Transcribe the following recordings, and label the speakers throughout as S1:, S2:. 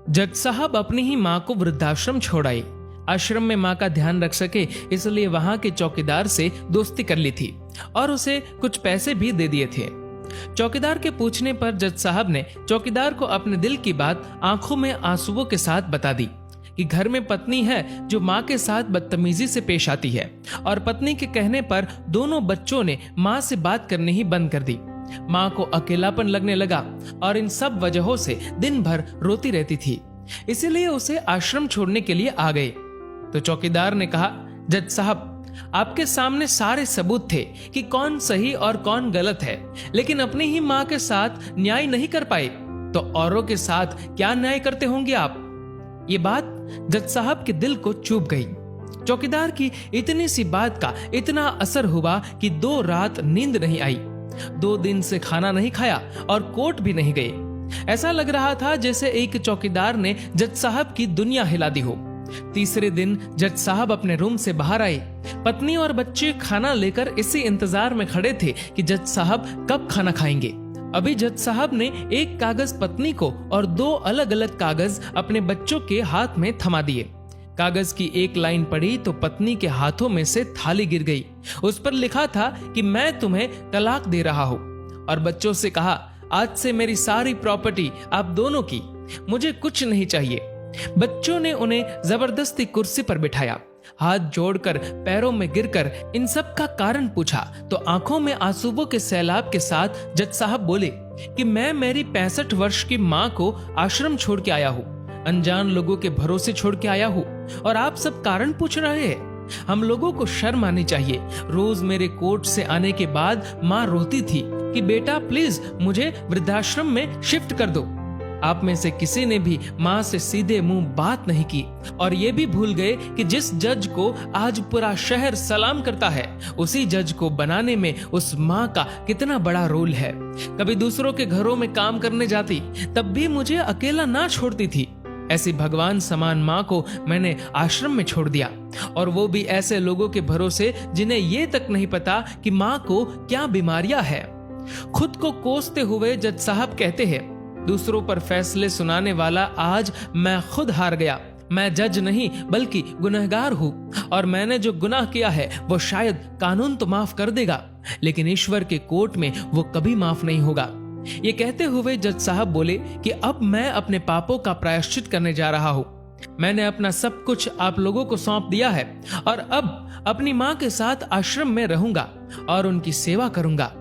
S1: जज साहब अपनी ही माँ को वृद्धाश्रम छोड़ आए। आश्रम में माँ का ध्यान रख सके इसलिए वहां के चौकीदार से दोस्ती कर ली थी और उसे कुछ पैसे भी दे दिए थे। चौकीदार के पूछने पर जज साहब ने चौकीदार को अपने दिल की बात आंखों में आंसुओं के साथ बता दी कि घर में पत्नी है जो माँ के साथ बदतमीजी से पेश आती है और पत्नी के कहने पर दोनों बच्चों ने माँ से बात करनी ही बंद कर दी। माँ को अकेलापन लगने लगा और इन सब वजहों से दिन भर रोती रहती थी, इसीलिए उसे आश्रम छोड़ने के लिए आ गए। तो चौकीदार ने कहा, जज साहब आपके सामने सारे सबूत थे कि कौन सही और कौन गलत है, लेकिन अपनी ही माँ के साथ न्याय नहीं कर पाए तो औरों के साथ क्या न्याय करते होंगे आप। ये बात जज साहब के दिल को चुभ गई। चौकीदार की इतनी सी बात का इतना असर हुआ कि 2 रात नींद नहीं आई, 2 दिन से खाना नहीं खाया और कोर्ट भी नहीं गए। ऐसा लग रहा था जैसे एक चौकीदार ने जज साहब की दुनिया हिला दी हो। तीसरे दिन जज साहब अपने रूम से बाहर आए। पत्नी और बच्चे खाना लेकर इसी इंतजार में खड़े थे कि जज साहब कब खाना खाएंगे। अभी जज साहब ने एक कागज पत्नी को और 2 अलग अलग कागज अपने बच्चों के हाथ में थमा दिए। कागज की एक लाइन पढ़ी तो पत्नी के हाथों में से थाली गिर गई। उस पर लिखा था कि मैं तुम्हें तलाक दे रहा हूं, और बच्चों से कहा, आज से मेरी सारी प्रॉपर्टी आप दोनों की, मुझे कुछ नहीं चाहिए। बच्चों ने उन्हें जबरदस्ती कुर्सी पर बिठाया, हाथ जोड़कर पैरों में गिरकर इन सब का कारण पूछा तो आंखों में आंसुओं के सैलाब के साथ जज साहब बोले कि मैं मेरी 65 वर्ष की माँ को आश्रम छोड़ के आया हूँ, अनजान लोगों के भरोसे छोड़ के आया हूँ, और आप सब कारण पूछ रहे हैं। हम लोगों को शर्म आनी चाहिए। रोज मेरे कोर्ट से आने के बाद माँ रोती थी कि बेटा प्लीज मुझे वृद्धाश्रम में शिफ्ट कर दो। आप में से किसी ने भी माँ से सीधे मुंह बात नहीं की और ये भी भूल गए कि जिस जज को आज पूरा शहर सलाम करता है, उसी जज को बनाने में उस माँ का कितना बड़ा रोल है। कभी दूसरों के घरों में काम करने जाती तब भी मुझे अकेला ना छोड़ती थी। ऐसी भगवान समान माँ को मैंने आश्रम में छोड़ दिया, और वो भी ऐसे लोगों के भरोसे जिन्हें ये तक नहीं पता कि माँ को क्या बीमारियां है। खुद को कोसते हुए जज साहब कहते हैं, दूसरों पर फैसले सुनाने वाला आज मैं खुद हार गया। मैं जज नहीं बल्कि गुनहगार हूँ, और मैंने जो गुनाह किया है वो शायद कानून तो माफ कर देगा, लेकिन ईश्वर के कोर्ट में वो कभी माफ नहीं होगा। ये कहते हुए जज साहब बोले कि अब मैं अपने पापों का प्रायश्चित करने जा रहा हूँ। मैंने अपना सब कुछ आप लोगों को सौंप दिया है और अब अपनी माँ के साथ आश्रम में रहूंगा और उनकी सेवा करूंगा।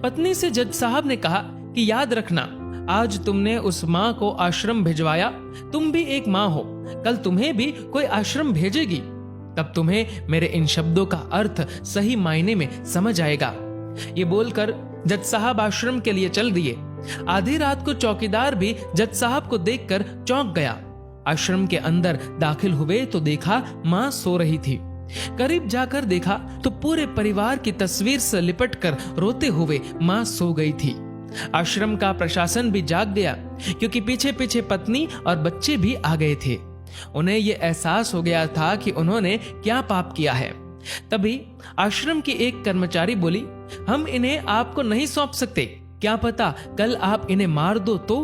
S1: पत्नी से जज साहब ने कहा कि याद रखना, आज तुमने उस माँ को आश्रम भिजवाया, तुम भी एक माँ हो, कल तुम्हें भी कोई आश्रम भेजेगी, तब तुम्हें मेरे इन शब्दों का अर्थ सही मायने में समझ आएगा। ये बोलकर जज साहब आश्रम के लिए चल दिए। आधी रात को चौकीदार भी जज साहब को देखकर चौंक गया। आश्रम के अंदर दाखिल हुए तो देखा माँ सो रही थी। करीब जाकर देखा तो पूरे परिवार की तस्वीर से लिपटकर रोते हुए माँ सो गई थी। आश्रम का प्रशासन भी जाग गया, क्योंकि पीछे पीछे पत्नी और बच्चे भी आ गए थे। उन्हें यह एहसास हो गया था कि उन्होंने क्या पाप किया है। तभी आश्रम की एक कर्मचारी बोली, हम इन्हें आपको नहीं सौंप सकते, क्या पता कल आप इन्हें मार दो तो।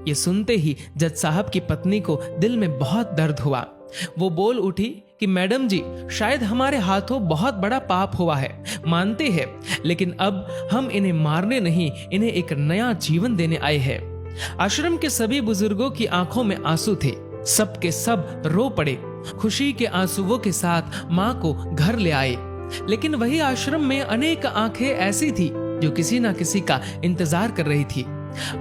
S1: ये सुनते ही जज साहब की पत्नी को दिल में बहुत दर्द हुआ। वो बोल उठी कि मैडम जी, शायद हमारे हाथों बहुत बड़ा पाप हुआ है, मानते हैं, लेकिन अब हम इन्हें मारने नहीं, इन्हें एक नया जीवन देने आए हैं। आश्रम के सभी बुजुर्गों की आंखों में आंसू थे, सब के सब रो पड़े। खुशी के आंसुओं के साथ माँ को घर ले आए। लेकिन वही आश्रम में अनेक आंखें ऐसी थी जो किसी ना किसी का इंतजार कर रही थी।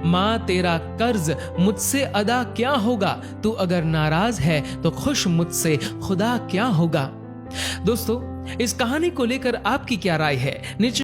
S1: माँ तेरा कर्ज मुझसे अदा क्या होगा, तू अगर नाराज है तो खुश मुझसे खुदा क्या होगा। दोस्तों, इस कहानी को लेकर आपकी क्या राय है नीचे